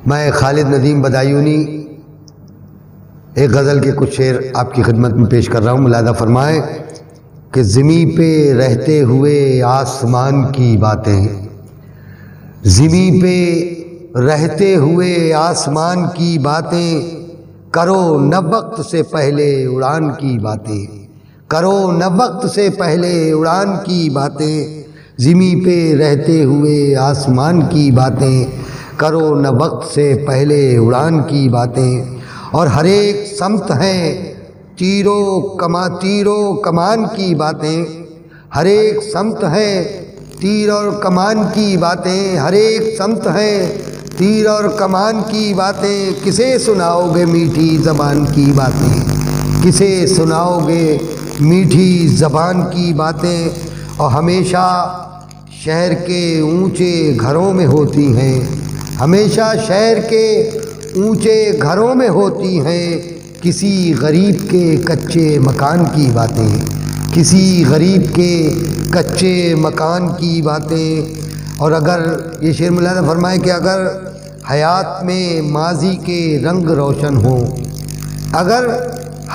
میں خالد ندیم بدایونی ایک غزل کے کچھ شعر آپ کی خدمت میں پیش کر رہا ہوں. ملاحظہ فرمائیں کہ زمیں پہ رہتے ہوئے آسمان کی باتیں، زمیں پہ رہتے ہوئے آسمان کی باتیں، کرو نہ وقت سے پہلے اڑان کی باتیں، کرو نہ وقت سے پہلے اڑان کی باتیں، زمیں پہ رہتے ہوئے آسمان کی باتیں، کرو نہ وقت سے پہلے اڑان کی باتیں. اور ہر ایک سمت ہیں تیرو کمان کی باتیں، ہر ایک سمت ہے تیر اور کمان کی باتیں، ہر ایک سمت ہے تیر اور کمان کی باتیں. کسے سناؤ گے میٹھی زبان کی باتیں، کسے سناؤ گے میٹھی زبان کی باتیں. اور ہمیشہ شہر کے اونچے گھروں میں ہوتی ہیں، ہمیشہ شہر کے اونچے گھروں میں ہوتی ہیں، کسی غریب کے کچے مکان کی باتیں، کسی غریب کے کچے مکان کی باتیں. اور اگر یہ شعر ملاحظہ فرمائے کہ اگر حیات میں ماضی کے رنگ روشن ہوں، اگر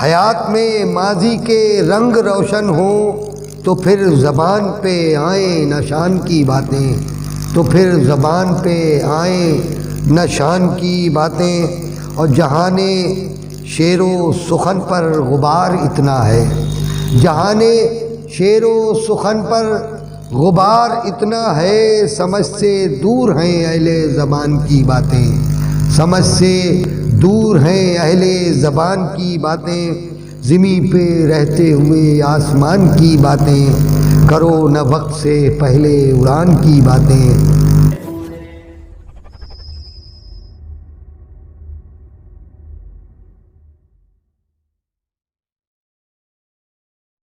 حیات میں ماضی کے رنگ روشن ہوں تو پھر زبان پہ آئیں نہ شان کی باتیں، تو پھر زبان پہ آئیں نہ شان کی باتیں. اور جہان شعر و سخن پر غبار اتنا ہے، جہان شعر و سخن پر غبار اتنا ہے، سمجھ سے دور ہیں اہل زبان کی باتیں، سمجھ سے دور ہیں اہل زبان کی باتیں. زمیں پہ رہتے ہوئے آسمان کی باتیں، کرو نہ وقت سے پہلے اڑان کی باتیں.